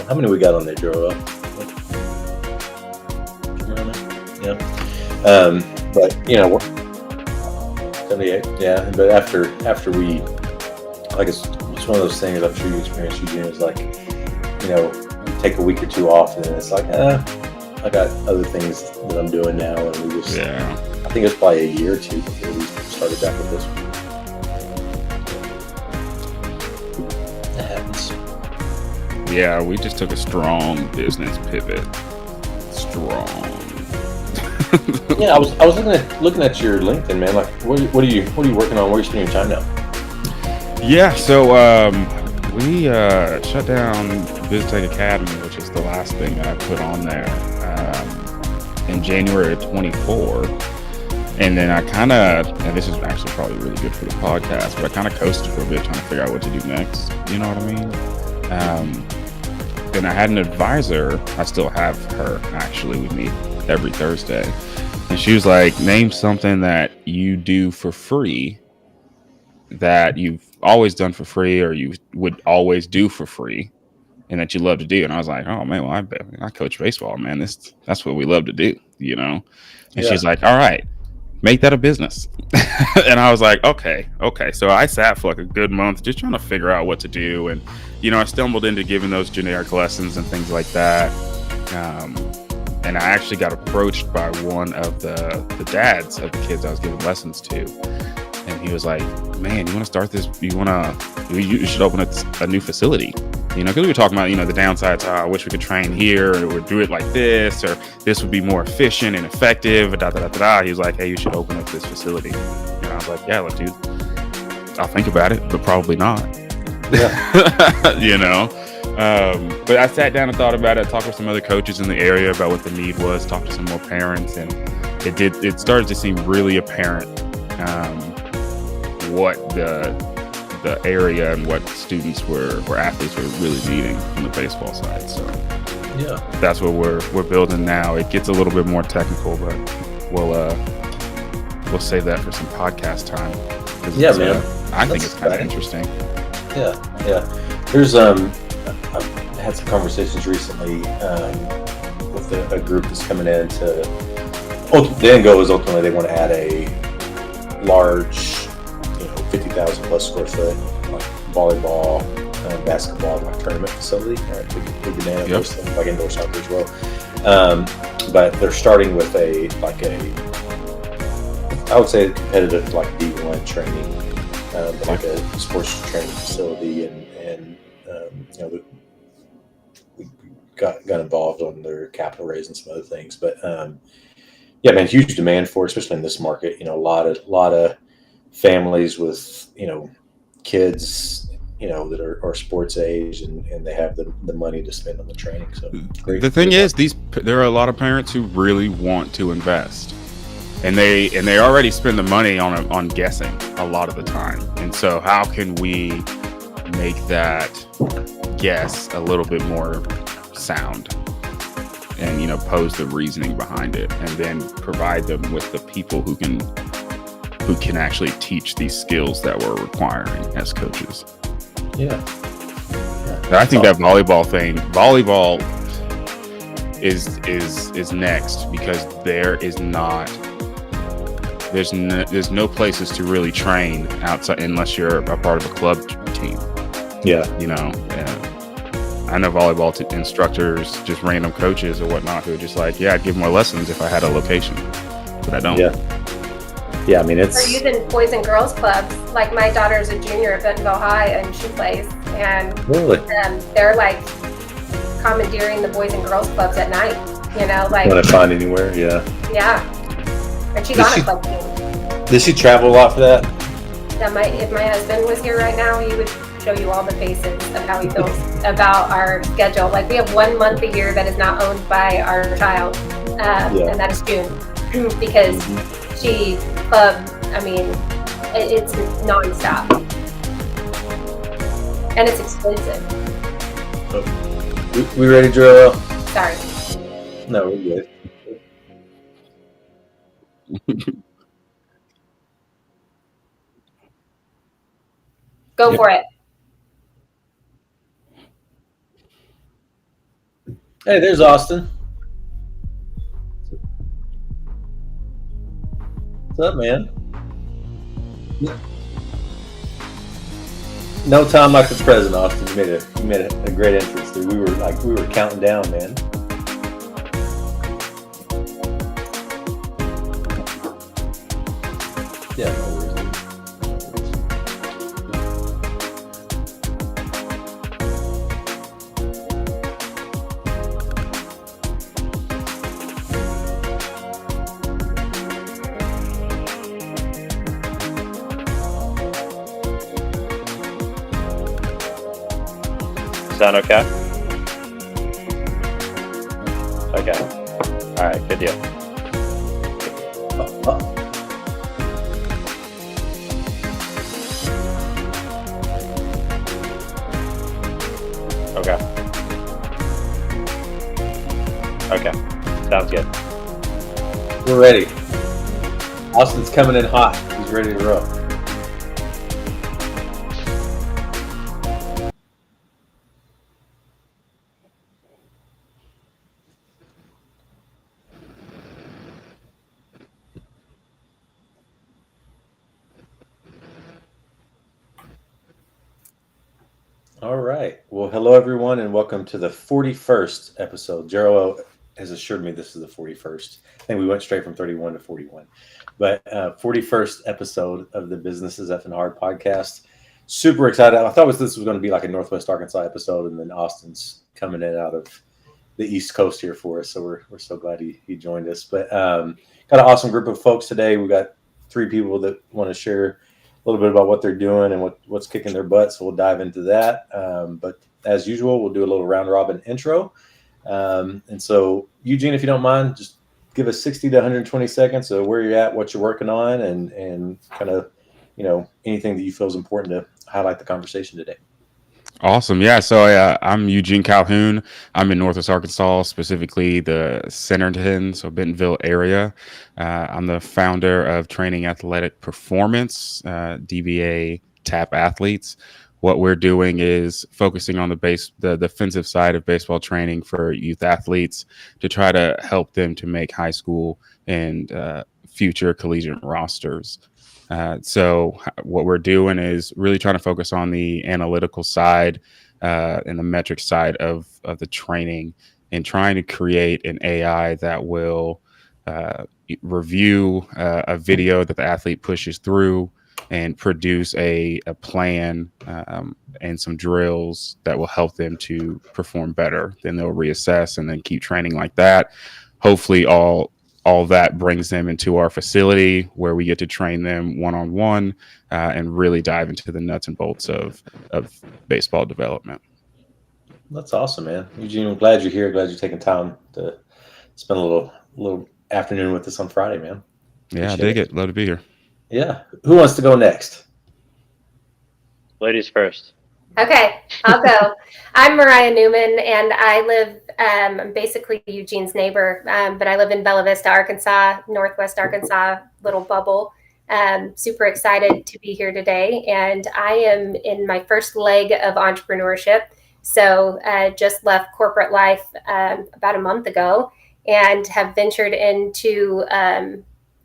How many we got on there, Joel? Yeah. But 78. Yeah. But after we, like it's one of those things I'm sure you experienced, Eugene, is like, you take a week or two off and then it's like, I got other things that I'm doing now, and we just, I think it's probably a year or two before we started back with this one. That happens. Yeah, we just took a strong business pivot. Strong. Yeah, I was looking at your LinkedIn, man. Like, what are you working on? Where are you spending your time now? Yeah, so we shut down BizTech Academy, which is the last thing that I put on there in January of 24. And then I kind of, and this is actually probably really good for the podcast, but I kind of coasted for a bit trying to figure out what to do next. You know what I mean? Then I had an advisor. I still have her, actually. We meet every Thursday. And she was like, name something that you do for free that you've always done for free or you would always do for free and that you love to do. And I was like, oh man, well, I coach baseball, man. That's what we love to do, And she's like, all right, make that a business. And I was like, okay. So I sat for like a good month just trying to figure out what to do. And, I stumbled into giving those generic lessons and things like that. And I actually got approached by one of the dads of the kids I was giving lessons to. And he was like, man, you want to start this? You should open a new facility. Because we were talking about, the downsides. I wish we could train here or do it like this, or this would be more efficient and effective. He was like, hey, you should open up this facility. And I was like, yeah, dude, I'll think about it, but probably not. Yeah. But I sat down and thought about it, talked with some other coaches in the area about what the need was, talked to some more parents, and it started to seem really apparent what the area and what students or athletes were really needing from the baseball side. So yeah, that's what we're building now. It gets a little bit more technical, but we'll save that for some podcast time. Yeah, man. I think it's kind of interesting. Yeah. There's I've had some conversations recently with a group that's coming in to. The end goal is ultimately they want to add a large, 50,000 plus square foot like volleyball, basketball like tournament facility. Right, big demand of those things, like indoor soccer as well. But they're starting with I would say competitive like D1 training, like a sports training facility, and we got involved on their capital raise and some other things. But yeah, man, huge demand for it, especially in this market. A lot of families with kids that are sports age and they have the money to spend on the training. So the thing is, there are a lot of parents who really want to invest, and they already spend the money on guessing a lot of the time. And so how can we make that guess a little bit more sound and pose the reasoning behind it, and then provide them with the people who can actually teach these skills that we're requiring as coaches. Yeah. I think that volleyball is next, because there's no places to really train outside unless you're a part of a club team. Yeah. I know volleyball instructors, just random coaches or whatnot, who are just like, yeah, I'd give more lessons if I had a location, but I don't. Yeah, I mean, it's... We're using boys and girls clubs. Like, my daughter's a junior at Bentonville High, and she plays. And really? They're, like, commandeering the boys and girls clubs at night, like... Want to find anywhere, yeah. Yeah. And she's on a club team. Does she travel a lot for that? If my husband was here right now, he would show you all the faces of how he feels about our schedule. Like, we have 1 month a year that is not owned by our child, and that is June. Because she... it's nonstop, and it's expensive. We ready, Joel? Sorry. No, we're good. Go for it. Hey, there's Austin. What's up, man? No time like the present, Austin. You made a great entrance, dude. We were counting down, man. Yeah, no worries. Sound okay? Okay. All right. Good deal. Okay. Okay. Sounds good. We're ready. Austin's coming in hot. He's ready to roll. All right. Well, hello, everyone, and welcome to the 41st episode. Jero has assured me this is the 41st. I think we went straight from 31 to 41. But 41st episode of the Business is Effing Hard podcast. Super excited. I thought this was going to be like a Northwest Arkansas episode, and then Austin's coming in out of the East Coast here for us. So we're so glad he joined us. But got an awesome group of folks today. We got 3 people that want to share a little bit about what they're doing and what's kicking their butt. So we'll dive into that. But as usual, we'll do a little round robin intro. And so, Eugene, if you don't mind, just give us 60 to 120 seconds of where you're at, what you're working on, and kind of, anything that you feel is important to highlight the conversation today. Awesome. Yeah. So I'm Eugene Calhoun. I'm in Northwest Arkansas, specifically the Centerton, so Bentonville area. I'm the founder of Training Athletic Performance, DBA TAP Athletes. What we're doing is focusing on the defensive side of baseball training for youth athletes to try to help them to make high school and future collegiate rosters. So what we're doing is really trying to focus on the analytical side and the metric side of the training, and trying to create an AI that will review a video that the athlete pushes through and produce a plan and some drills that will help them to perform better. Then they'll reassess and then keep training like that. Hopefully all that brings them into our facility where we get to train them one-on-one and really dive into the nuts and bolts of baseball development. That's awesome, man. Eugene, I'm glad you're here. Glad you're taking time to spend a little afternoon with us on Friday, man. Yeah, I dig it. Love to be here. Yeah. Who wants to go next? Ladies first. Okay, I'll go. I'm Mariah Newman, and I live, I'm basically Eugene's neighbor, but I live in Bella Vista, Arkansas, Northwest Arkansas, little bubble. Super excited to be here today, and I am in my first leg of entrepreneurship. So just left corporate life about a month ago, and have ventured into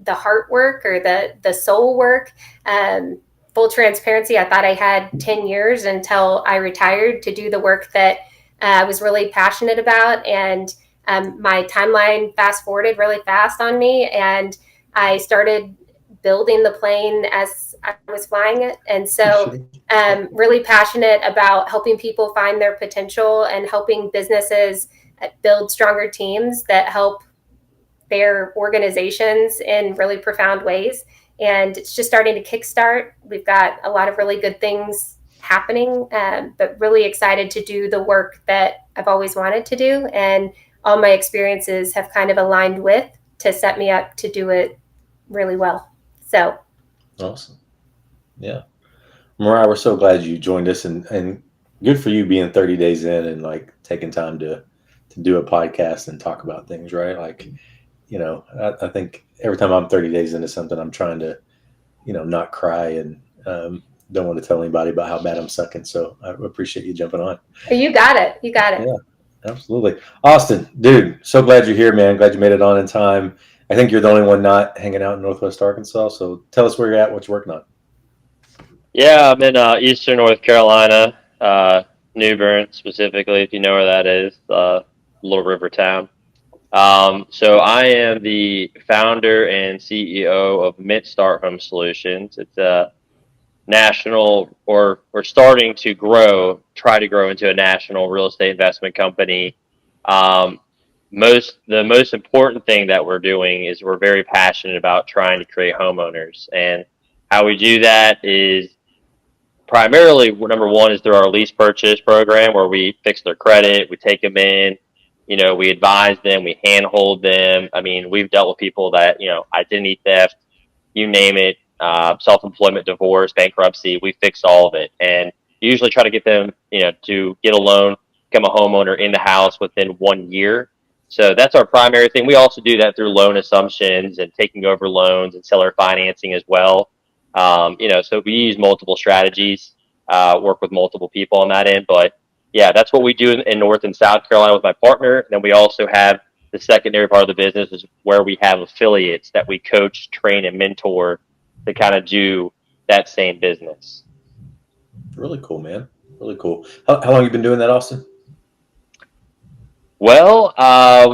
the heart work or the soul work. Full transparency, I thought I had 10 years until I retired to do the work that I was really passionate about. And my timeline fast forwarded really fast on me. And I started building the plane as I was flying it. And so really passionate about helping people find their potential and helping businesses build stronger teams that help their organizations in really profound ways. And it's just starting to kickstart. We've got a lot of really good things happening, but really excited to do the work that I've always wanted to do. And all my experiences have kind of aligned with to set me up to do it really well. So awesome. Yeah. Mariah, we're so glad you joined us, and good for you being 30 days in and like taking time to do a podcast and talk about things, right? Like, I think every time I'm 30 days into something, I'm trying to, not cry and don't want to tell anybody about how bad I'm sucking. So I appreciate you jumping on. You got it. You got it. Yeah. Absolutely. Austin, dude, so glad you're here, man. Glad you made it on in time. I think you're the only one not hanging out in Northwest Arkansas. So tell us where you're at, what you're working on. Yeah, I'm in Eastern North Carolina, New Bern specifically, if you know where that is, little river town. So I am the founder and CEO of Mint Start Home Solutions. It's a national, or we're starting to try to grow into a national real estate investment company. Um, the most important thing that we're doing is we're very passionate about trying to create homeowners, and how we do that is primarily, number one is through our lease purchase program, where we fix their credit, we take them in, we advise them, we handhold them. I mean, we've dealt with people that, identity theft, you name it, self-employment, divorce, bankruptcy, we fix all of it. And usually try to get them, to get a loan, become a homeowner in the house within 1 year. So that's our primary thing. We also do that through loan assumptions and taking over loans and seller financing as well. So we use multiple strategies, work with multiple people on that end. But yeah, that's what we do in North and South Carolina with my partner. And then we also have the secondary part of the business is where we have affiliates that we coach, train, and mentor to kind of do that same business. Really cool, man. Really cool. How long have you been doing that, Austin? Well,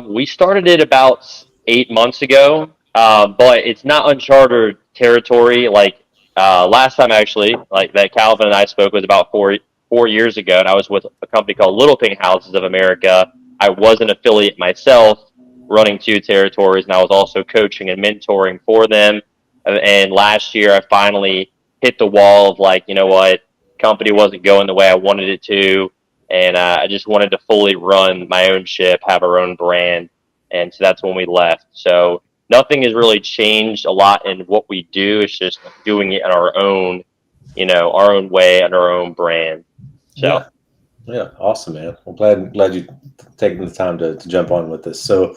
we started it about 8 months ago, but it's not uncharted territory. Like last time, actually, like that Calvin and I spoke was about 4 years ago, and I was with a company called Little Pink Houses of America. I was an affiliate myself, running 2 territories, and I was also coaching and mentoring for them. And last year, I finally hit the wall of like, you know what, company wasn't going the way I wanted it to. And I just wanted to fully run my own ship, have our own brand. And so that's when we left. So nothing has really changed a lot in what we do. It's just doing it in our own, our own way and our own brand. So yeah, awesome, man. Well, glad you taking the time to jump on with this. So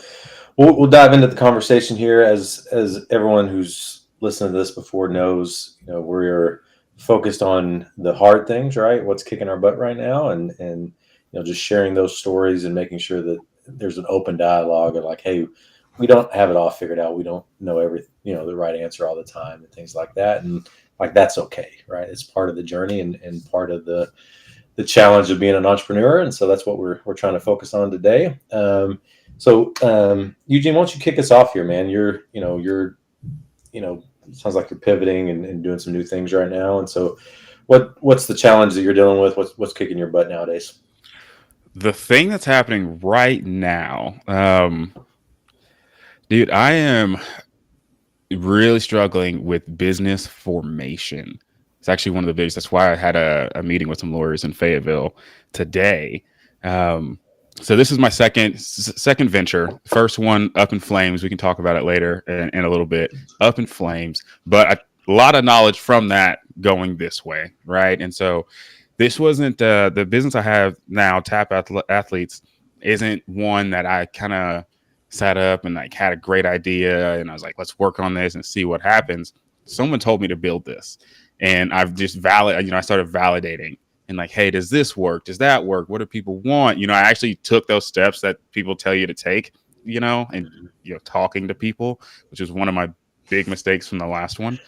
we'll dive into the conversation here. As everyone who's listened to this before knows, we're focused on the hard things, right? What's kicking our butt right now, and just sharing those stories and making sure that there's an open dialogue of like, hey, we don't have it all figured out. We don't know the right answer all the time and things like that. And like, that's okay, right? It's part of the journey and part of the challenge of being an entrepreneur. And so that's what we're trying to focus on today. So Eugene, why don't you kick us off here, man? You're sounds like you're pivoting and doing some new things right now. And so what's the challenge that you're dealing with? What's kicking your butt nowadays? The thing that's happening right now, dude, I am really struggling with business formation. It's actually one of the biggest. That's why I had a meeting with some lawyers in Fayetteville today. So this is my second venture. First one, up in flames. We can talk about it later in a little bit. Up in flames, but a lot of knowledge from that going this way, right? And so this wasn't the business I have now. Tap Athletes isn't one that I kind of sat up and like had a great idea, and I was like, let's work on this and see what happens. Someone told me to build this, and I've just I started validating. And like, hey, does this work? Does that work? What do people want? I actually took those steps that people tell you to take, and talking to people, which is one of my big mistakes from the last one.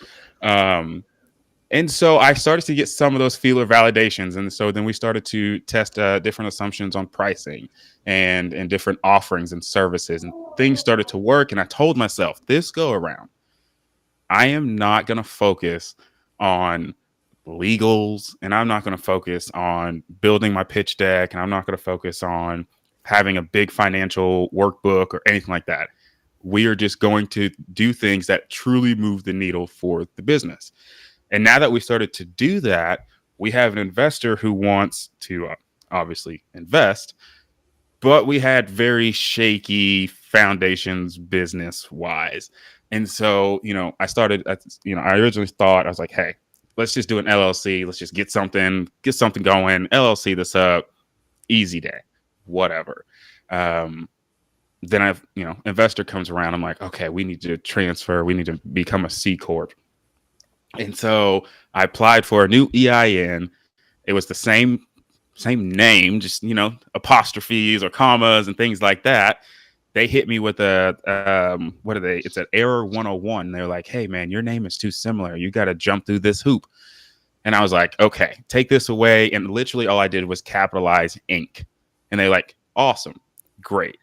And so I started to get some of those feeler validations. And so then we started to test different assumptions on pricing and different offerings and services, and things started to work. And I told myself, this go around, I am not going to focus on legals, and I'm not going to focus on building my pitch deck, and I'm not going to focus on having a big financial workbook or anything like that. We are just going to do things that truly move the needle for the business. And now that we started to do that, we have an investor who wants to obviously invest, but we had very shaky foundations business wise. And so, I originally thought, I was like, hey, let's just do an LLC. Let's just get something going. LLC this up, easy day, whatever. Then investor comes around. I'm like, okay, we need to transfer. We need to become a C Corp. And so I applied for a new EIN. It was the same name, just, apostrophes or commas and things like that. They hit me with what are they? It's an error 101. They're like, hey man, your name is too similar. You got to jump through this hoop. And I was like, okay, take this away. And literally all I did was capitalize Inc. And they're like, awesome, great.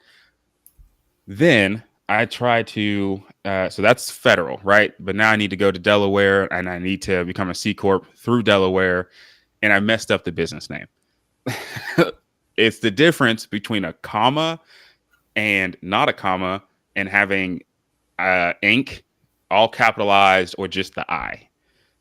Then I tried to, so that's federal, right? But now I need to go to Delaware and I need to become a C Corp through Delaware. And I messed up the business name. It's the difference between a comma and not a comma and having Inc. all capitalized or just the I.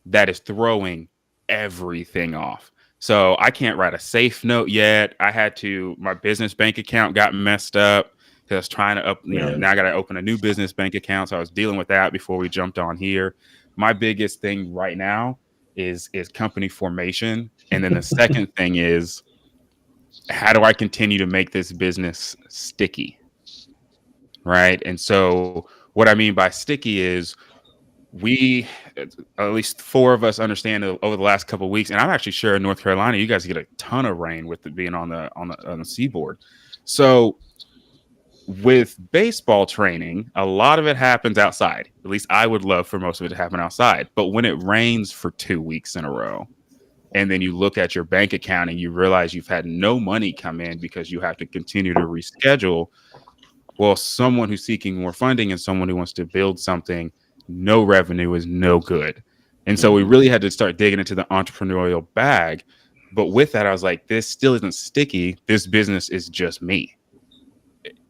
That is throwing everything off. So I can't write a safe note yet. My business bank account got messed up because I was trying to now I got to open a new business bank account. So I was dealing with that before we jumped on here. My biggest thing right now is company formation. And then the second thing is, how do I continue to make this business sticky? Right. And so what I mean by sticky is at least 4 of us understand over the last couple of weeks, and I'm actually sure in North Carolina, you guys get a ton of rain with it being on the seaboard. So with baseball training, a lot of it happens outside. At least I would love for most of it to happen outside. But when it rains for 2 weeks in a row, and then you look at your bank account and you realize you've had no money come in because you have to continue to reschedule. Well, someone who's seeking more funding and someone who wants to build something, no revenue is no good. And so we really had to start digging into the entrepreneurial bag. But with that, I was like, this still isn't sticky. This business is just me.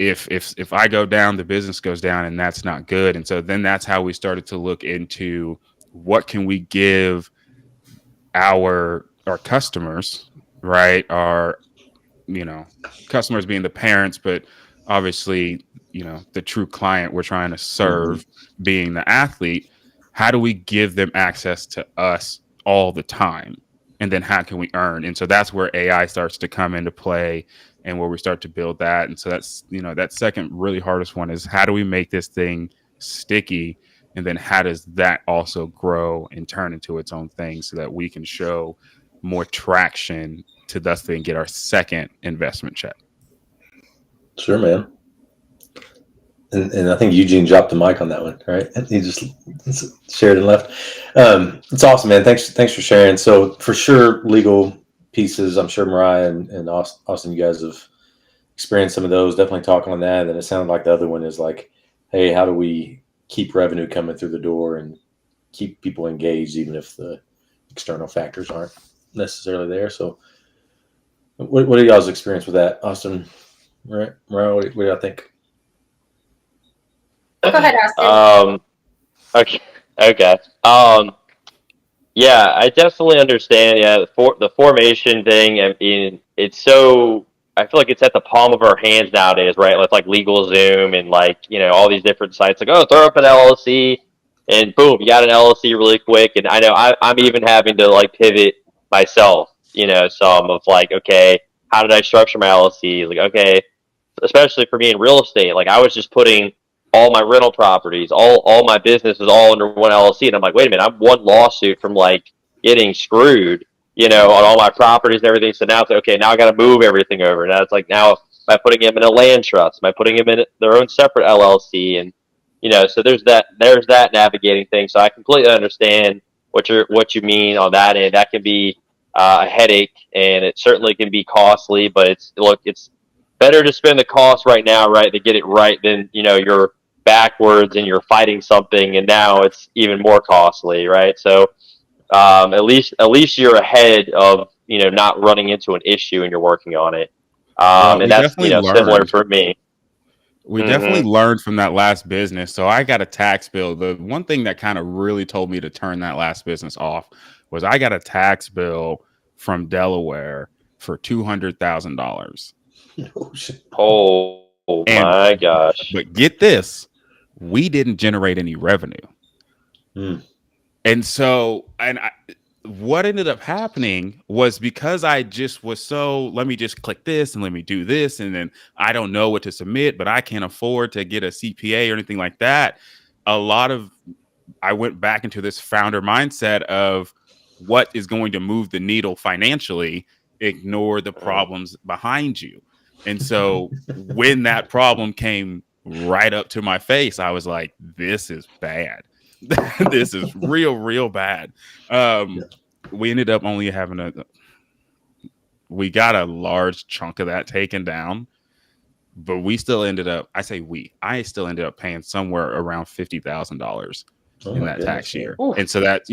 If I go down, the business goes down, and that's not good. And so then that's how we started to look into what can we give our customers, right? Our, customers being the parents, but obviously, the true client we're trying to serve being the athlete. How do we give them access to us all the time? And then how can we earn? And so that's where AI starts to come into play and where we start to build that. And so that's, that second really hardest one is, how do we make this thing sticky? And then how does that also grow and turn into its own thing so that we can show more traction to thus then get our second investment check? Sure, man. And I think Eugene dropped the mic on that one, right? He just shared and left. It's awesome, man. Thanks for sharing. So for sure, legal pieces, I'm sure Mariah and Austin, you guys have experienced some of those. Definitely talking on that. And it sounded like the other one is like, hey, how do we keep revenue coming through the door and keep people engaged, even if the external factors aren't necessarily there? So what do y'all's experience with that? Austin, Mariah, what do y'all think? Go ahead, Austin. Okay. Yeah, I definitely understand. Yeah, the formation thing. I mean, it's so. I feel like it's at the palm of our hands nowadays, right? With like LegalZoom and like all these different sites. Like, oh, throw up an LLC, and boom, you got an LLC really quick. And I know I'm even having to like pivot myself. Some of like, okay, how did I structure my LLC? Like, okay, especially for me in real estate, like I was just putting all my rental properties, all my businesses all under one LLC. And I'm like, wait a minute, I'm one lawsuit from like getting screwed, on all my properties and everything. So now it's like, okay, now I got to move everything over. Now it's like, now am I putting them in a land trust? Am I putting them in their own separate LLC? And, so there's that navigating thing. So I completely understand what you mean on that end. That can be a headache, and it certainly can be costly, but it's better to spend the cost right now, right, to get it right than, you're backwards and you're fighting something and now it's even more costly, right? So at least you're ahead of not running into an issue and you're working on it. And that's similar for me. We definitely learned from that last business. So I got a tax bill. The one thing that kind of really told me to turn that last business off was I got a tax bill from Delaware for $200,000. Oh my gosh. But get this, we didn't generate any revenue. And so, what ended up happening was, because I just was so, let me just click this and let me do this. And then I don't know what to submit, but I can't afford to get a CPA or anything like that. I went back into this founder mindset of what is going to move the needle financially. ignore the problems behind you. And so when that problem came right up to my face, I was like, this is bad. This is real bad. We ended up only having we got a large chunk of that taken down, but we still ended up, I still ended up paying somewhere around $50,000 in that tax year. And so that,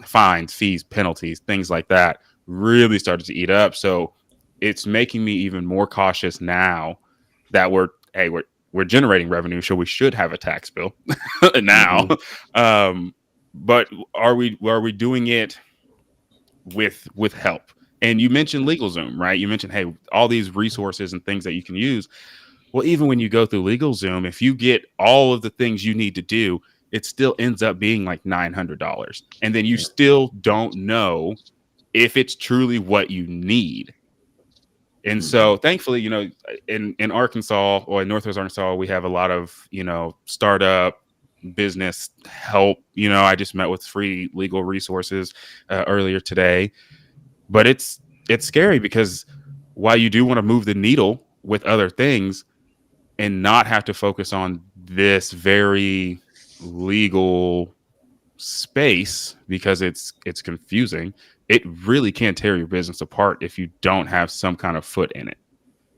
fines, fees, penalties, things like that really started to eat up. So it's making me even more cautious now that we're generating revenue, so we should have a tax bill now. But are we doing it with help? And you mentioned LegalZoom, right? You mentioned, hey, all these resources and things that you can use. Well, even when you go through LegalZoom, if you get all of the things you need to do, it still ends up being like $900. And then you still don't know if it's truly what you need. And so thankfully, in Arkansas or in Northwest Arkansas, we have a lot of, startup business help. I just met with free legal resources earlier today. But it's scary because while you do want to move the needle with other things and not have to focus on this very legal space because it's confusing, it really can tear your business apart if you don't have some kind of foot in it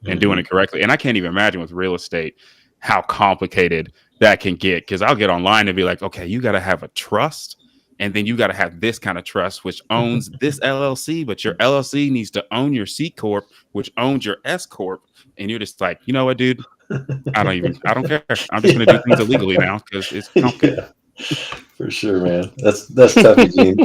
and doing it correctly. And I can't even imagine with real estate how complicated that can get, because I'll get online and be like, okay, you got to have a trust. And then you got to have this kind of trust, which owns this LLC, but your LLC needs to own your C Corp, which owns your S Corp. And you're just like, you know what, dude? I don't care. I'm just going to do things illegally now because it's complicated. Yeah, for sure, man. That's tough, Eugene.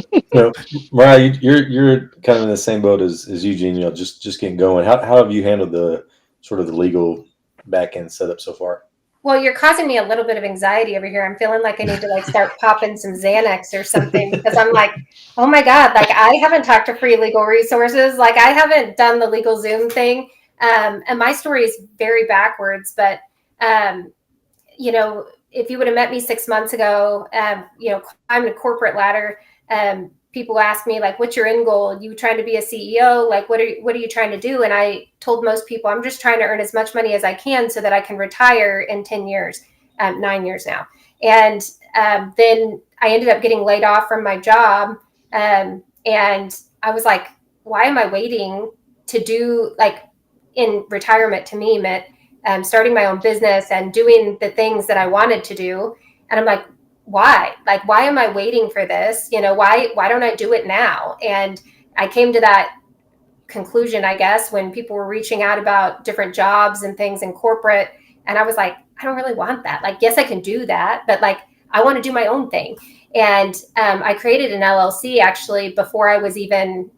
Mariah, you're kind of in the same boat as Eugene. Just getting going. How have you handled the sort of the legal back end setup so far? Well, you're causing me a little bit of anxiety over here. I'm feeling like I need to start popping some Xanax or something, because I'm like, oh my God, I haven't talked to free legal resources. I haven't done the LegalZoom thing. And my story is very backwards, but, if you would have met me 6 months ago, climbing a corporate ladder, people ask me, what's your end goal? Are you trying to be a CEO? What are you trying to do? And I told most people, I'm just trying to earn as much money as I can so that I can retire in 10 years, 9 years now. And then I ended up getting laid off from my job. And I was like, why am I waiting to do, in retirement to me meant starting my own business and doing the things that I wanted to do. And I'm like, why? Why am I waiting for this? Why don't I do it now? And I came to that conclusion, I guess, when people were reaching out about different jobs and things in corporate. And I was like, I don't really want that. Yes, I can do that, but I want to do my own thing. And I created an LLC actually before I was even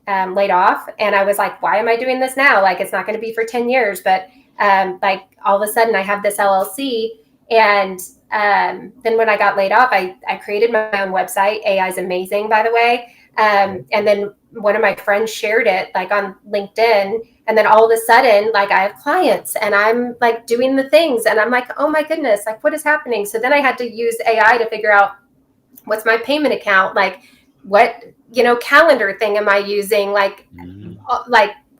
laid off. And I was like, why am I doing this now? It's not going to be for 10 years, but all of a sudden I have this LLC. And then when I got laid off, I created my own website. AI is amazing, by the way. And then one of my friends shared it on LinkedIn. And then all of a sudden, I have clients and I'm doing the things and I'm like, oh my goodness, what is happening? So then I had to use AI to figure out what's my payment account? What, calendar thing am I using?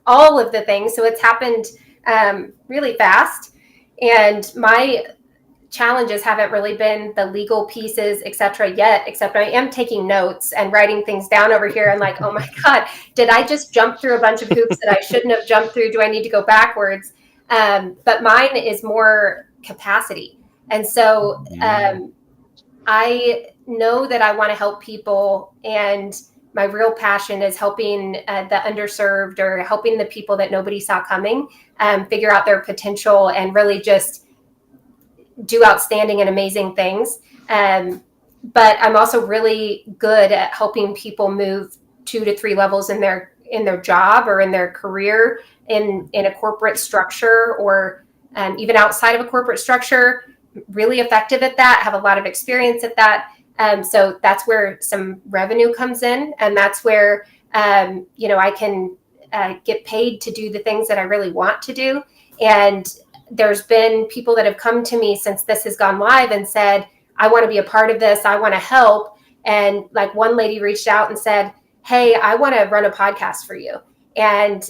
All of the things. So it's happened really fast. And my challenges haven't really been the legal pieces, et cetera, yet, except I am taking notes and writing things down over here. And oh my God, did I just jump through a bunch of hoops that I shouldn't have jumped through? Do I need to go backwards? But mine is more capacity. And so I know that I want to help people, and my real passion is helping the underserved, or helping the people that nobody saw coming figure out their potential and really just do outstanding and amazing things. But I'm also really good at helping people move 2 to 3 levels in their job or in their career in a corporate structure, or even outside of a corporate structure. Really effective at that, have a lot of experience at that. So that's where some revenue comes in. And that's where, I can get paid to do the things that I really want to do. And there's been people that have come to me since this has gone live and said, I want to be a part of this. I want to help. And one lady reached out and said, hey, I want to run a podcast for you. and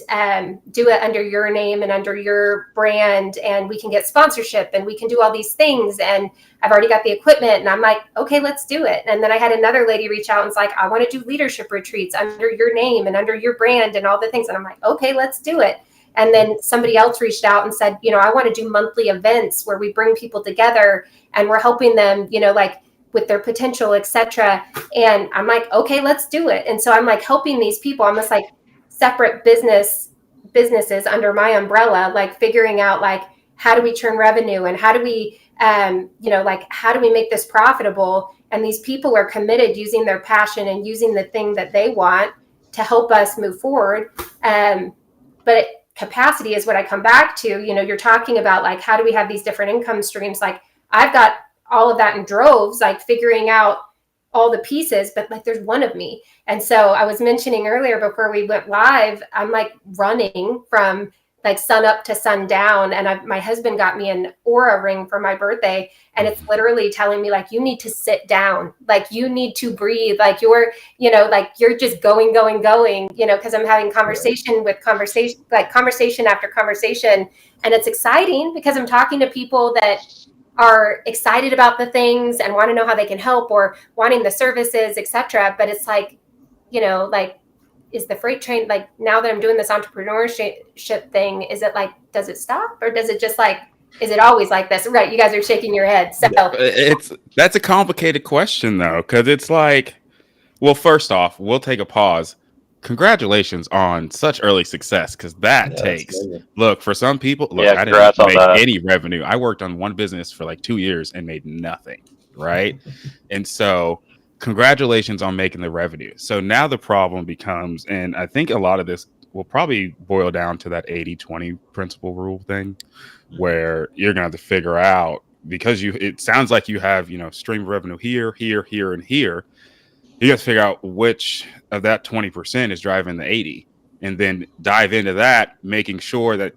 do it under your name and under your brand, and we can get sponsorship and we can do all these things, and I've already got the equipment. And I'm like, okay, let's do it. And then I had another lady reach out and was like, I want to do leadership retreats under your name and under your brand and all the things. And I'm like, okay, let's do it. And then somebody else reached out and said, I want to do monthly events where we bring people together and we're helping them, like with their potential, etc. And I'm like, okay, let's do it. And so I'm like helping these people, almost like separate businesses under my umbrella, like figuring out like, how do we turn revenue and how do we, like, how do we make this profitable? And these people are committed using their passion and using the thing that they want to help us move forward. But capacity is what I come back to. You're talking about like, how do we have these different income streams? Like I've got all of that in droves, like figuring out all the pieces, but like there's one of me. And so I was mentioning earlier before we went live, I'm like running from like sun up to sundown. And my husband got me an Aura ring for my birthday. And it's literally telling me like, you need to sit down, like you need to breathe, like you're just going, because I'm having conversation after conversation. And it's exciting because I'm talking to people that are excited about the things and want to know how they can help or wanting the services, etc. But it's like, like, is the freight train, like now that I'm doing this entrepreneurship thing, is it like, does it stop or does it just like, is it always like this? Right. You guys are shaking your head. So that's a complicated question though. Cause it's like, well, first off, we'll take a pause. Congratulations on such early success. Cause that takes, look, for some people, I didn't make any revenue. I worked on one business for like 2 years and made nothing. Right. And so congratulations on making the revenue. So now the problem becomes, and I think a lot of this will probably boil down to that 80-20 principle rule thing, where you're going to have to figure out, because it sounds like you have, stream of revenue here, and here. You have to figure out which of that 20% is driving the 80, and then dive into that, making sure that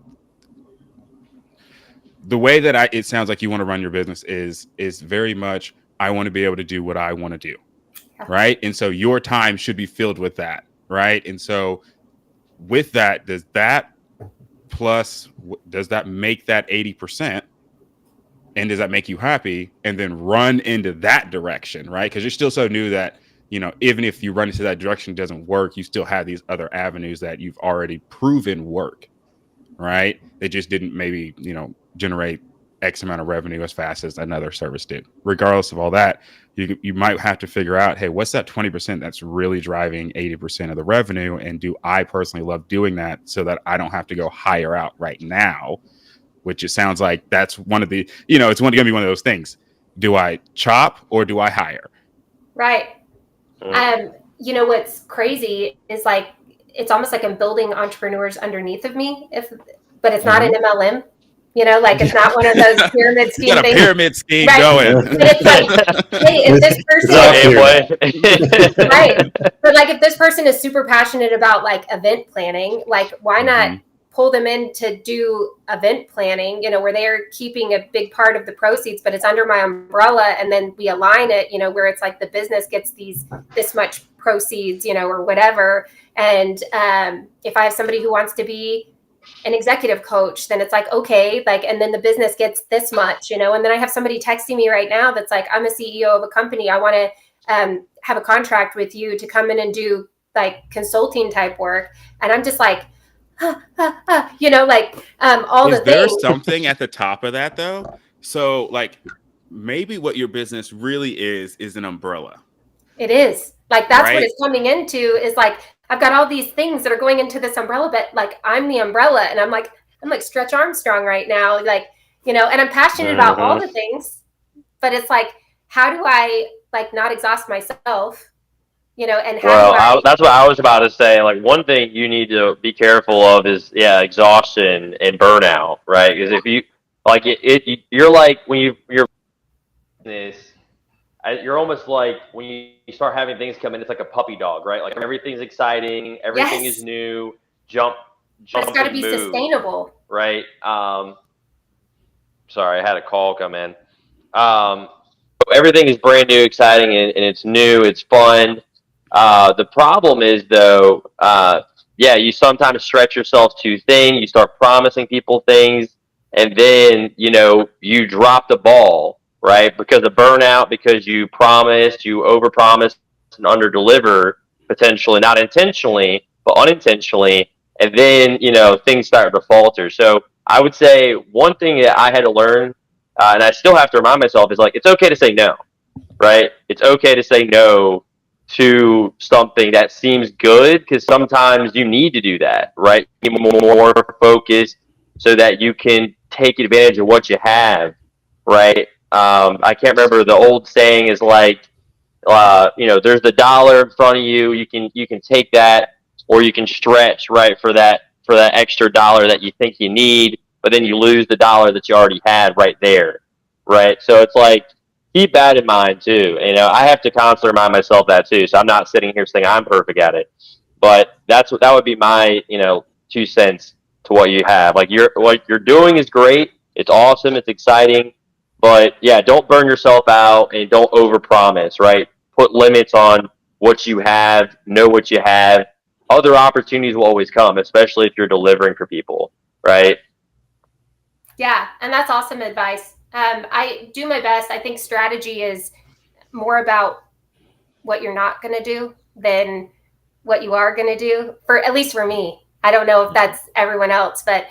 the way that it sounds like you want to run your business is very much, I want to be able to do what I want to do. Right. And so your time should be filled with that. Right. And so with that, does that make that 80%? And does that make you happy? And then run into that direction. Right. Because you're still so new that, even if you run into that direction, it doesn't work, you still have these other avenues that you've already proven work. Right. They just didn't maybe, generate X amount of revenue as fast as another service did. Regardless of all that, you might have to figure out, hey, what's that 20% that's really driving 80% of the revenue? And do I personally love doing that so that I don't have to go hire out right now? Which it sounds like that's one of the, it's going to be one of those things. Do I chop or do I hire? Right. What's crazy is like, it's almost like I'm building entrepreneurs underneath of me, but it's not an MLM. Like it's not one of those pyramid scheme things. Pyramid scheme right. going. But it's like, hey, if this person right. But like if this person is super passionate about like event planning, like why not pull them in to do event planning, where they are keeping a big part of the proceeds, but it's under my umbrella, and then we align it, where it's like the business gets this much proceeds, or whatever. And if I have somebody who wants to be an executive coach, then it's like, okay, like, and then the business gets this much, and then I have somebody texting me right now that's like, I'm a CEO of a company. I want to have a contract with you to come in and do like consulting type work. And I'm just like, all the things. Is there something at the top of that though? So like maybe what your business really is an umbrella. It is. Like that's right? What it's coming into is like, I've got all these things that are going into this umbrella, but like I'm the umbrella, and I'm like Stretch Armstrong right now, like, and I'm passionate about all the things, but it's like, how do I like not exhaust myself, and how that's what I was about to say. Like one thing you need to be careful of is exhaustion and burnout, right? Because if you like you're like when you're this. You're almost like when you start having things come in, it's like a puppy dog, right? Like everything's exciting, everything is new, jump. But it's got to be sustainable, right? Sorry, I had a call come in. Everything is brand new, exciting, and it's new, it's fun. The problem is though, yeah, you sometimes stretch yourself too thin. You start promising people things, and then you drop the ball, right? Because of burnout, because you promised, you overpromised and underdeliver, potentially not intentionally but unintentionally, and then things start to falter. So I would say one thing that I had to learn, and I still have to remind myself, is like it's okay to say no, right? It's okay to say no to something that seems good, because sometimes you need to do that, right? Be more focused so that you can take advantage of what you have, right? I can't remember, the old saying is like, there's the dollar in front of you. You can take that, or you can stretch, right, for that extra dollar that you think you need, but then you lose the dollar that you already had right there, right? So it's like, keep that in mind too. I have to constantly remind myself that too. So I'm not sitting here saying I'm perfect at it, but that would be my 2 cents to what you have. Like, what you're doing is great. It's awesome. It's exciting. But yeah, don't burn yourself out and don't overpromise, right? Put limits on what you have, know what you have. Other opportunities will always come, especially if you're delivering for people, right? Yeah, and that's awesome advice. I do my best. I think strategy is more about what you're not going to do than what you are going to do. At least for me, I don't know if that's everyone else, but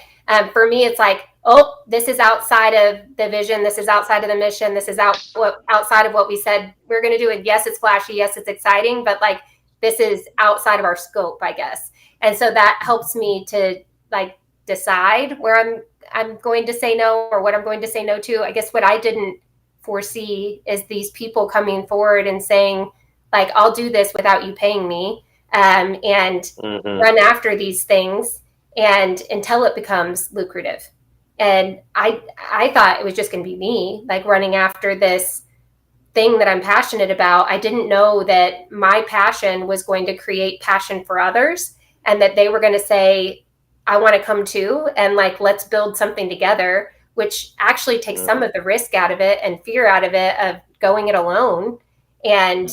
for me, it's like, oh, this is outside of the vision. This is outside of the mission. This is outside of what we said we're going to do. And yes, it's flashy. Yes, it's exciting, but like, this is outside of our scope, I guess. And so that helps me to like decide where I'm going to say no, or what I'm going to say no to. I guess what I didn't foresee is these people coming forward and saying, like, I'll do this without you paying me, and run after these things and until it becomes lucrative. And I thought it was just going to be me, like, running after this thing that I'm passionate about. I didn't know that my passion was going to create passion for others, and that they were going to say, I want to come too, and like, let's build something together, which actually takes some of the risk out of it and fear out of it, of going it alone. And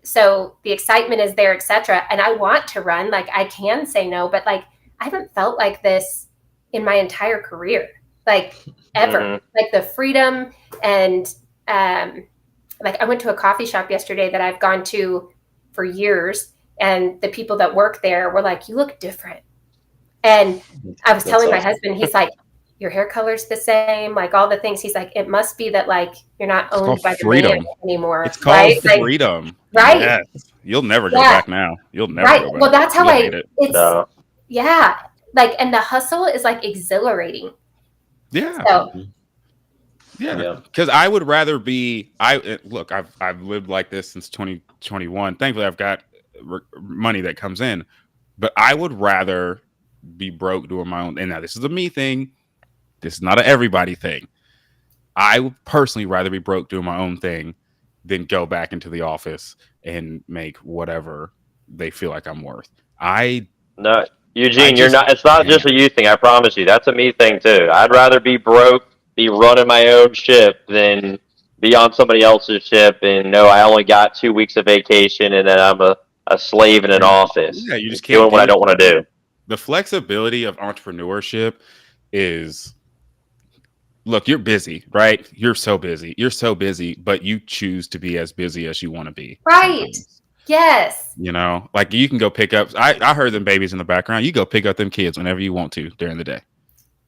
so the excitement is there, etc. And I want to run, like, I can say no, but like, I haven't felt like this in my entire career, like, ever. Like, the freedom, and like, I went to a coffee shop yesterday that I've gone to for years, and the people that work there were like, you look different. And I was telling my husband, he's like, your hair color's the same, like, all the things. He's like, it must be that, like, you're not owned by the man anymore. It's called freedom. Right? Yes. You'll never go back now. You'll never go back. Well, that's how yeah. Like, and the hustle is like exhilarating. Yeah. So, yeah. Because I would rather be, look, I've lived like this since 2021. Thankfully, I've got money that comes in, but I would rather be broke doing my own. And now this is a me thing. This is not an everybody thing. I would personally rather be broke doing my own thing than go back into the office and make whatever they feel like I'm worth. No, Eugene, you're not. It's not just a you thing. I promise you, that's a me thing too. I'd rather be broke, be running my own ship, than be on somebody else's ship and know I only got 2 weeks of vacation and then I'm a slave in an office. Yeah, you just can't doing what I don't want to do. The flexibility of entrepreneurship is, look, you're busy, right? You're so busy, but you choose to be as busy as you want to be. Right. Yes. Like, you can go pick up, I heard them babies in the background. You go pick up them kids whenever you want to during the day.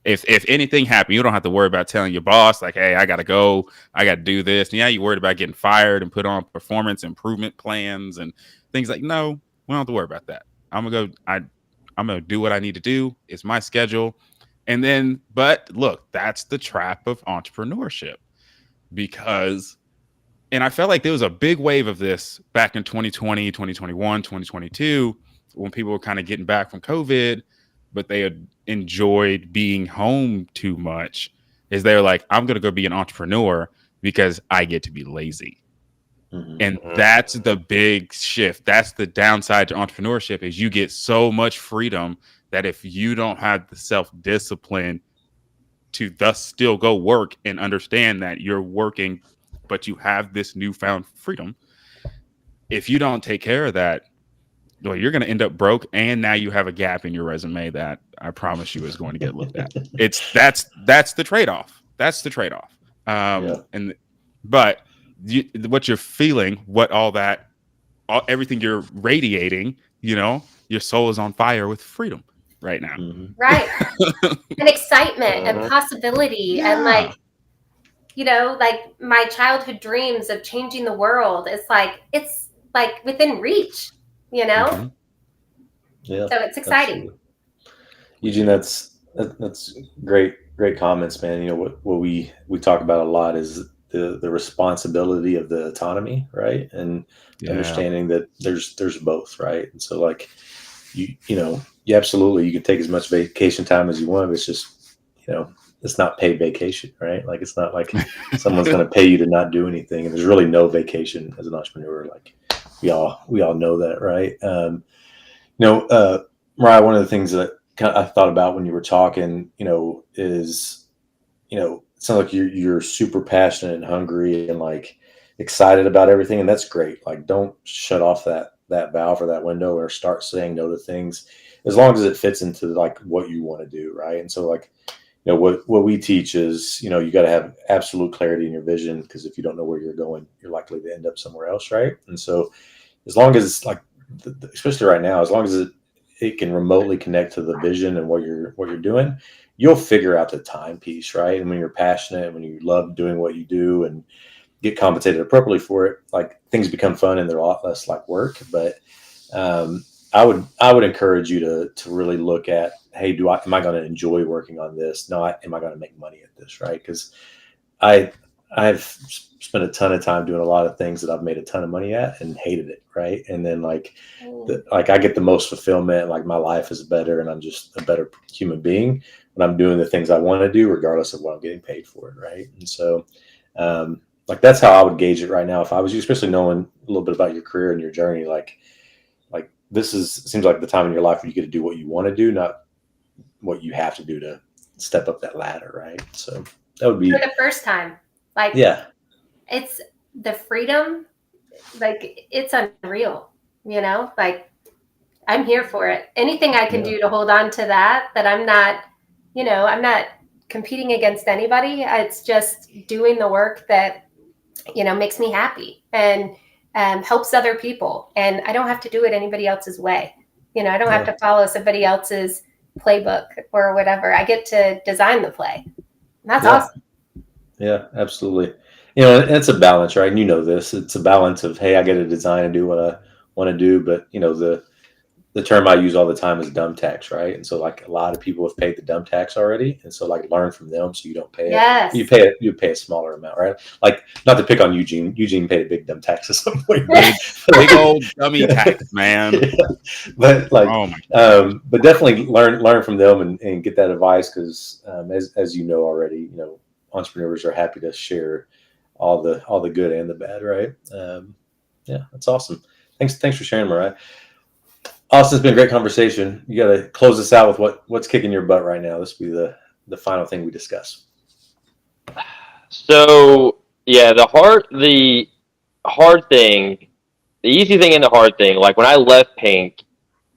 If anything happened, you don't have to worry about telling your boss, like, hey, I got to go, I got to do this. And yeah, you're worried about getting fired and put on performance improvement plans and things like, no, we don't have to worry about that. I'm going to do what I need to do. It's my schedule. And then, but look, that's the trap of entrepreneurship, because, and I felt like there was a big wave of this back in 2020, 2021, 2022, when people were kind of getting back from COVID, but they had enjoyed being home too much, is they're like, I'm going to go be an entrepreneur because I get to be lazy. And that's the big shift. That's the downside to entrepreneurship, is you get so much freedom that if you don't have the self-discipline to thus still go work and understand that you're working, but you have this newfound freedom, if you don't take care of that, well, you're going to end up broke, and now you have a gap in your resume that I promise you is going to get looked at. That's the trade-off. That's the trade-off. But what you're feeling, what everything you're radiating, your soul is on fire with freedom right now. Mm-hmm. Right. And excitement and possibility and like my childhood dreams of changing the world. It's like within reach, Yeah. So it's exciting. Absolutely. Eugene, that's great comments, man. What we talk about a lot is the responsibility of the autonomy, right? And understanding that there's both, right? And so like you absolutely, you can take as much vacation time as you want, but it's just it's not paid vacation, right? Like it's not like someone's going to pay you to not do anything, and there's really no vacation as an entrepreneur. Like we all know that, right? Mariah, one of the things that I thought about when you were talking, is it sounds like you're super passionate and hungry and like excited about everything, and that's great. Like don't shut off that valve or that window, or start saying no to things, as long as it fits into like what you want to do, right? And so like what we teach is you got to have absolute clarity in your vision, because if you don't know where you're going, you're likely to end up somewhere else, right? And so as long as like especially right now, as long as it can remotely connect to the vision and what you're doing, you'll figure out the time piece, right? And when you're passionate and when you love doing what you do and get compensated appropriately for it, like things become fun and they're a lot less like work. But I would encourage you to really look at, hey, am I going to enjoy working on this? Not am I going to make money at this, right? Because I've spent a ton of time doing a lot of things that I've made a ton of money at and hated it, right? And then like I get the most fulfillment, like my life is better and I'm just a better human being when I'm doing the things I want to do, regardless of what I'm getting paid for it, right? And so like that's how I would gauge it right now if I was you, especially knowing a little bit about your career and your journey. Like this seems like the time in your life where you get to do what you want to do, not what you have to do to step up that ladder, right? So that would be for the first time. Like it's the freedom, like it's unreal, like I'm here for it. Anything I can do to hold on to that I'm not, I'm not competing against anybody. It's just doing the work that, makes me happy and helps other people. And I don't have to do it anybody else's way. I don't have to follow somebody else's playbook or whatever. I get to design the play. And that's awesome. Yeah, absolutely. And it's a balance, right? And this, it's a balance of, hey, I get to design and do what I want to do. But, the term I use all the time is dumb tax, right? And so like a lot of people have paid the dumb tax already. And so like learn from them so you don't pay it. You pay a smaller amount, right? Like not to pick on Eugene. Eugene paid a big dumb tax at some point. Big old dummy tax, man. But like, but definitely learn from them and get that advice, because as you know already, entrepreneurs are happy to share all the good and the bad, right? That's awesome. Thanks for sharing, Mariah. Austin, it's been a great conversation. You got to close this out with what's kicking your butt right now. This will be the final thing we discuss. So yeah, the hard thing, the easy thing and the hard thing. Like when I left Pink,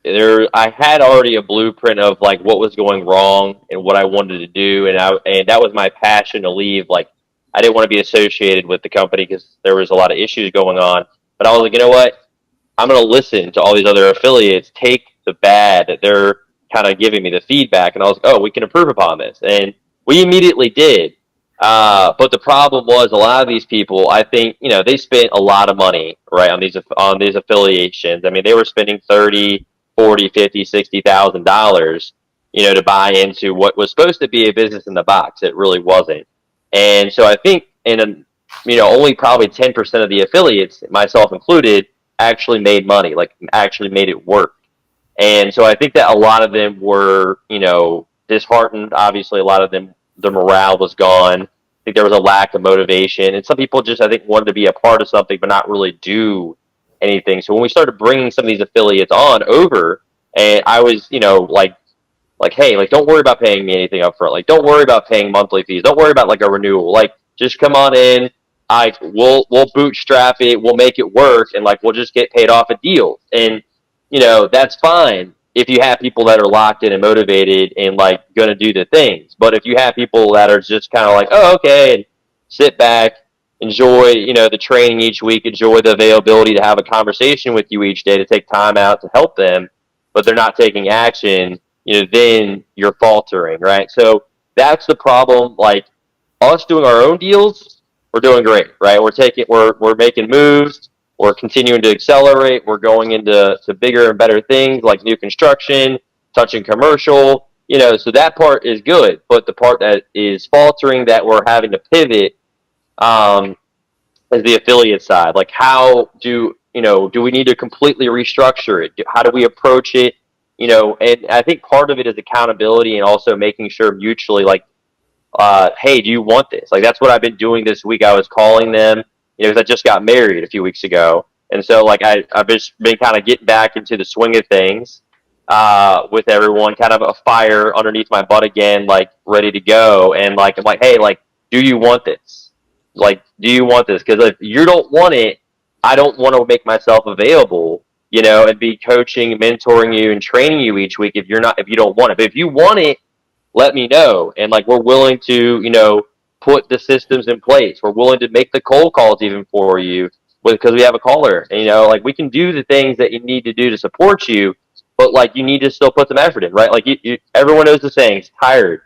I had already a blueprint of like what was going wrong and what I wanted to do, and that was my passion to leave. Like I didn't want to be associated with the company because there was a lot of issues going on. But I was like, you know what? I'm going to listen to all these other affiliates, take the bad that they're kind of giving me the feedback. And I was like, oh, we can improve upon this. And we immediately did. But the problem was a lot of these people, I think, they spent a lot of money, right, on these affiliations. I mean, they were spending $30, $40, $50, $60,000, to buy into what was supposed to be a business in the box. It really wasn't. And so I think only probably 10% of the affiliates, myself included, actually made money, like actually made it work. And so I think that a lot of them were, disheartened. Obviously, a lot of them, their morale was gone. I think there was a lack of motivation. And some people just, I think, wanted to be a part of something but not really do anything. So when we started bringing some of these affiliates over, and I was, like, hey, like, don't worry about paying me anything up front. Like, don't worry about paying monthly fees. Don't worry about, like, a renewal. Like, just come on in. We'll bootstrap it. We'll make it work. And, like, we'll just get paid off a deal. And, that's fine if you have people that are locked in and motivated and like going to do the things. But if you have people that are just kind of like, oh, okay, and sit back, enjoy, the training each week, enjoy the availability to have a conversation with you each day, to take time out to help them, but they're not taking action, then you're faltering, right? So that's the problem. Like, us doing our own deals, we're doing great, right? We're making moves. We're continuing to accelerate. We're going into bigger and better things like new construction, touching commercial, so that part is good. But the part that is faltering, that we're having to pivot, is the affiliate side. Like, how do we need to completely restructure it? How do we approach it? And I think part of it is accountability, and also making sure mutually, like, hey, do you want this? Like, that's what I've been doing this week. I was calling them, because I just got married a few weeks ago. And so, like, I've just been kind of getting back into the swing of things with everyone, kind of a fire underneath my butt again, like, ready to go. And, like, I'm like, hey, like, do you want this? Like, do you want this? Because if you don't want it, I don't want to make myself available, and be coaching, mentoring you, and training you each week if you don't want it. But if you want it, let me know. And, like, we're willing to, put the systems in place. We're willing to make the cold calls even for you because we have a caller. And, like, we can do the things that you need to do to support you, but, like, you need to still put some effort in, right? Like, everyone knows the saying, it's tired,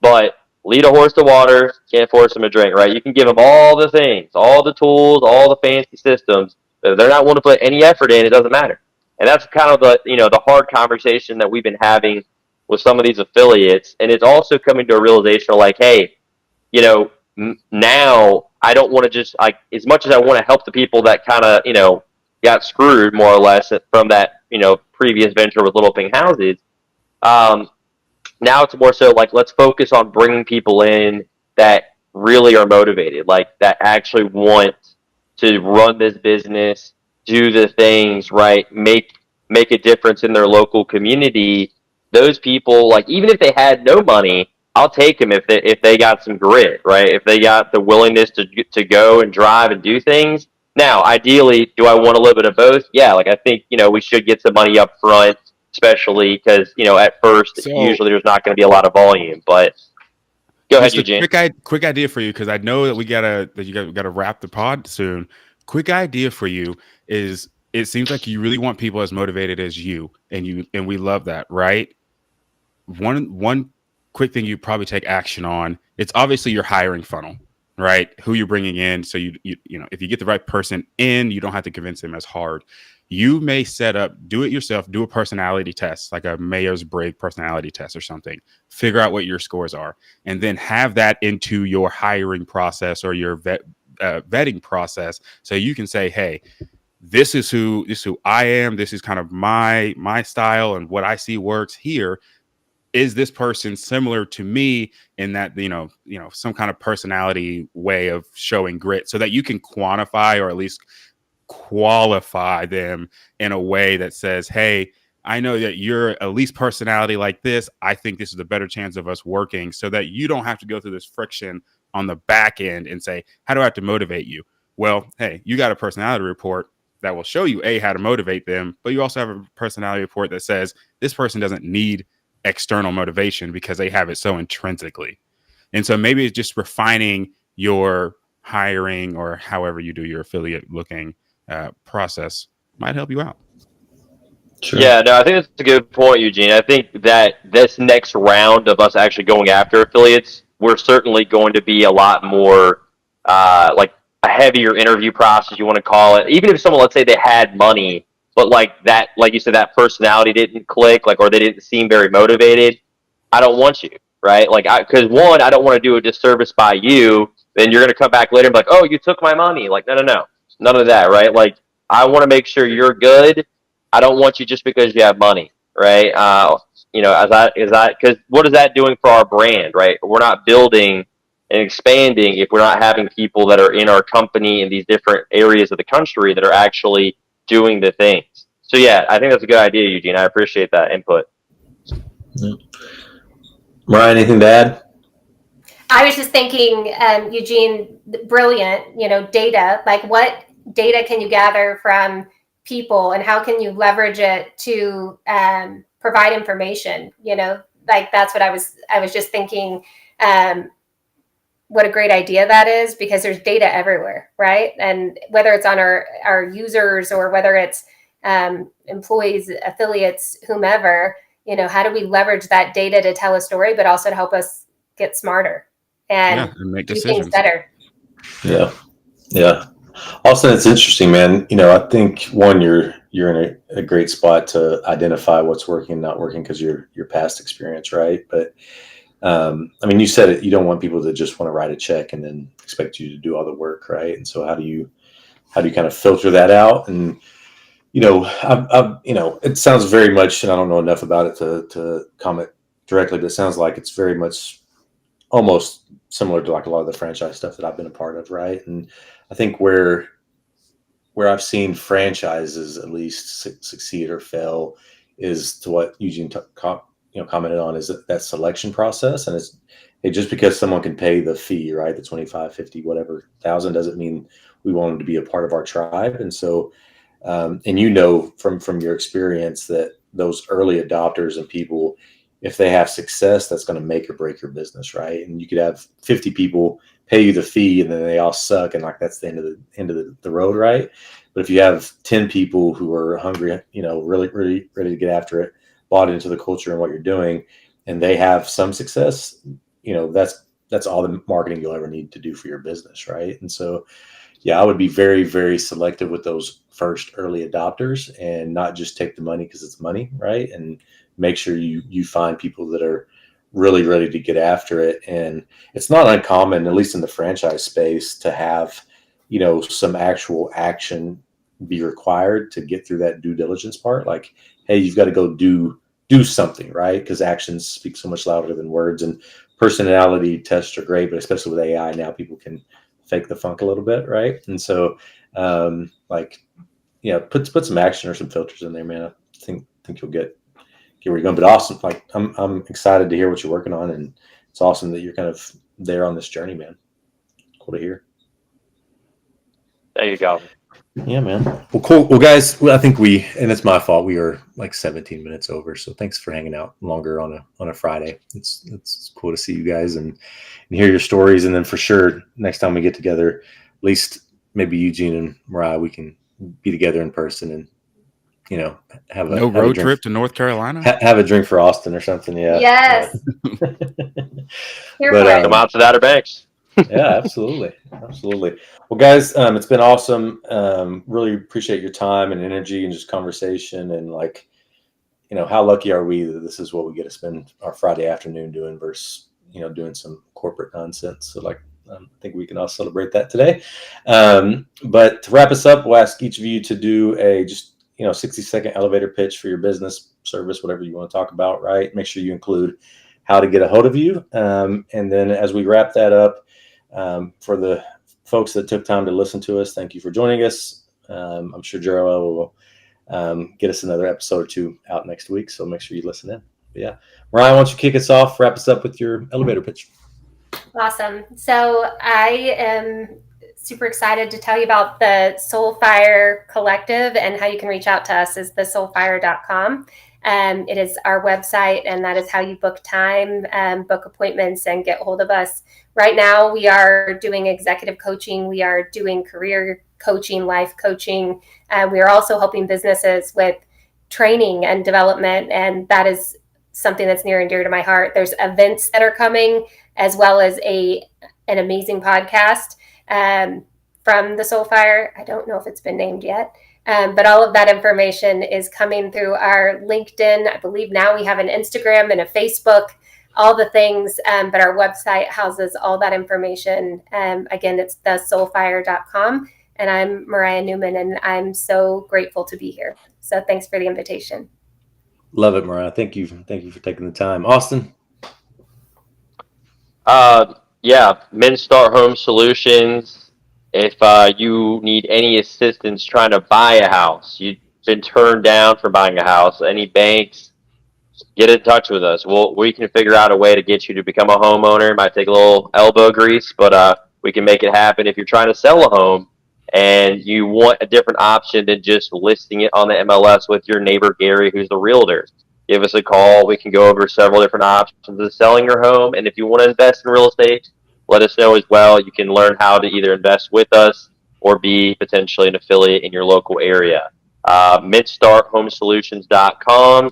but lead a horse to water, can't force them to drink, right? You can give them all the things, all the tools, all the fancy systems, but if they're not willing to put any effort in, it doesn't matter. And that's kind of the hard conversation that we've been having with some of these affiliates. And it's also coming to a realization of, like, hey, now I don't want to just, like, as much as I want to help the people that kind of, got screwed more or less from that, previous venture with Little Pink Houses. Now it's more so like, let's focus on bringing people in that really are motivated, like, that actually want to run this business, do the things right, make a difference in their local community. Those people, like, even if they had no money, I'll take them if they got some grit, right? If they got the willingness to go and drive and do things. Now, ideally, do I want a little bit of both? Yeah, like, I think, we should get some money up front, especially because, at first, usually there's not going to be a lot of volume. But go ahead, Eugene. Quick idea for you, because I know that you gotta wrap the pod soon. Quick idea for you is, it seems like you really want people as motivated as you, and we love that, right? One quick thing you probably take action on, it's obviously your hiring funnel, right? Who you're bringing in. So you if you get the right person in, you don't have to convince them as hard. You may do it yourself, do a personality test, like a Myers-Briggs personality test or something, figure out what your scores are, and then have that into your hiring process or your vetting process. So you can say, hey, this is who I am. This is kind of my style, and what I see works here. Is this person similar to me in that, some kind of personality way of showing grit, so that you can quantify or at least qualify them in a way that says, hey, I know that you're at least personality like this. I think this is a better chance of us working, so that you don't have to go through this friction on the back end and say, how do I have to motivate you? Well, hey, you got a personality report that will show you how to motivate them, but you also have a personality report that says this person doesn't need external motivation because they have it so intrinsically. And so maybe it's just refining your hiring, or however you do your affiliate looking process, might help you out. Sure. Yeah, no, I think that's a good point, Eugene. I think that this next round of us actually going after affiliates, we're certainly going to be a lot more like a heavier interview process, you want to call it. Even if someone, let's say they had money, but like you said, that personality didn't click, or they didn't seem very motivated, I don't want you, right? Like, because one, I don't want to do a disservice by you, then you're going to come back later and be like, oh, you took my money. Like, no, none of that, right? Like, I want to make sure you're good. I don't want you just because you have money, right? Because what is that doing for our brand, right? We're not building and expanding if we're not having people that are in our company in these different areas of the country that are actually doing the things. So yeah, I think that's a good idea, Eugene. I appreciate that input. Yeah. Mariah, anything to add? I was just thinking, Eugene, brilliant, data, like what data can you gather from people, and how can you leverage it to provide information? Like that's what I was just thinking. What a great idea that is, because there's data everywhere, right? And whether it's on our users or whether it's employees, affiliates, whomever, how do we leverage that data to tell a story, but also to help us get smarter and make do decisions things better? Yeah. Also, it's interesting, man. I think one, you're in a great spot to identify what's working and not working because your past experience, right? But you said it. You don't want people to just want to write a check and then expect you to do all the work, right? And so, how do you kind of filter that out? And it sounds very much, and I don't know enough about it to comment directly, but it sounds like it's very much almost similar to like a lot of the franchise stuff that I've been a part of, right? And I think where I've seen franchises at least succeed or fail is to what Eugene commented on, is that selection process. And it's just because someone can pay the fee, right, the 25, 50, whatever thousand, doesn't mean we want them to be a part of our tribe. And so, and from your experience that those early adopters and people, if they have success, that's going to make or break your business, right? And you could have 50 people pay you the fee and then they all suck, and like that's the end of the road, right? But if you have 10 people who are hungry, really, really ready to get after it, bought into the culture and what you're doing, and they have some success, that's all the marketing you'll ever need to do for your business, right? And so, I would be very, very selective with those first early adopters and not just take the money because it's money, right? And make sure you find people that are really ready to get after it. And it's not uncommon, at least in the franchise space, to have, some actual action be required to get through that due diligence part. Like, hey, you've got to go do something, right? Because actions speak so much louder than words. And personality tests are great, but especially with AI now, people can fake the funk a little bit, right? And so, put some action or some filters in there, man. I think you'll get where you're going. But awesome, like I'm excited to hear what you're working on, and it's awesome that you're kind of there on this journey, man. Cool to hear. There you go. Yeah, man. Well, cool. Well, guys, I think and it's my fault, we are like 17 minutes over. So thanks for hanging out longer on a Friday. It's cool to see you guys and hear your stories. And then for sure, next time we get together, at least maybe Eugene and Mariah, we can be together in person and, have a road trip to North Carolina. Have a drink for Austin or something. Yeah. Yes. Come out to the Outer Banks. Yeah, absolutely. Well, guys, it's been awesome. Really appreciate your time and energy and just conversation, and how lucky are we that this is what we get to spend our Friday afternoon doing versus, doing some corporate nonsense. So I think we can all celebrate that today. But to wrap us up, we'll ask each of you to do a 60-second elevator pitch for your business, service, whatever you want to talk about, right? Make sure you include how to get a hold of you. And then as we wrap that up, for the folks that took time to listen to us, thank you for joining us. I'm sure Joel will get us another episode or two out next week, so make sure you listen in. But yeah, Mariah, why don't you kick us off, wrap us up with your elevator pitch. Awesome. So I am super excited to tell you about the Soulfire Collective, and how you can reach out to us is thesoulfire.com. It is our website, and that is how you book time, book appointments, and get hold of us. Right now, we are doing executive coaching. We are doing career coaching, life coaching. We are also helping businesses with training and development, and that is something that's near and dear to my heart. There's events that are coming, as well as an amazing podcast from the Soulfire. I don't know if it's been named yet. But all of that information is coming through our LinkedIn. I believe now we have an Instagram and a Facebook, all the things. But our website houses all that information. Again, it's thesoulfire.com. And I'm Mariah Newman, and I'm so grateful to be here. So thanks for the invitation. Love it, Mariah. Thank you for taking the time. Austin? Men Start Home Solutions. If you need any assistance trying to buy a house, you've been turned down for buying a house, any banks, get in touch with us. We can figure out a way to get you to become a homeowner. It might take a little elbow grease, but we can make it happen. If you're trying to sell a home, and you want a different option than just listing it on the MLS with your neighbor Gary, who's the realtor, give us a call. We can go over several different options of selling your home. And if you want to invest in real estate, let us know as well. You can learn how to either invest with us or be potentially an affiliate in your local area. MidStartHomeSolutions.com.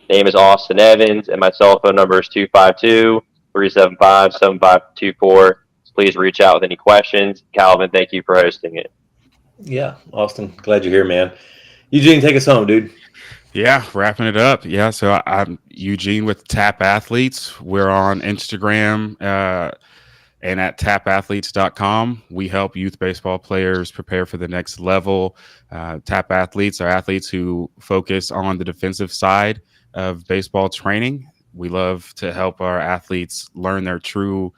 Name is Austin Evans, and my cell phone number is 252-375-7524. Please reach out with any questions. Calvin, thank you for hosting it. Yeah, Austin, glad you're here, man. Eugene, take us home, dude. Yeah, wrapping it up. Yeah, so I'm Eugene with Tap Athletes. We're on Instagram and at tapathletes.com. We help youth baseball players prepare for the next level. Tap Athletes are athletes who focus on the defensive side of baseball training. We love to help our athletes learn their true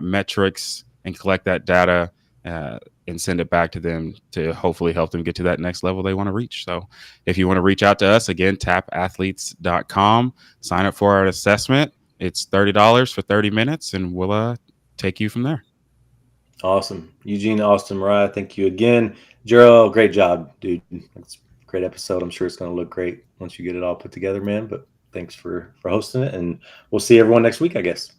metrics and collect that data and send it back to them to hopefully help them get to that next level they want to reach. So if you want to reach out to us, again, tapathletes.com, sign up for our assessment. It's $30 for 30 minutes, and we'll take you from there. Awesome. Eugene, Austin, Mariah, thank you again. Gerald, great job, dude. It's a great episode. I'm sure it's going to look great once you get it all put together, man. But thanks for hosting it, and we'll see everyone next week, I guess.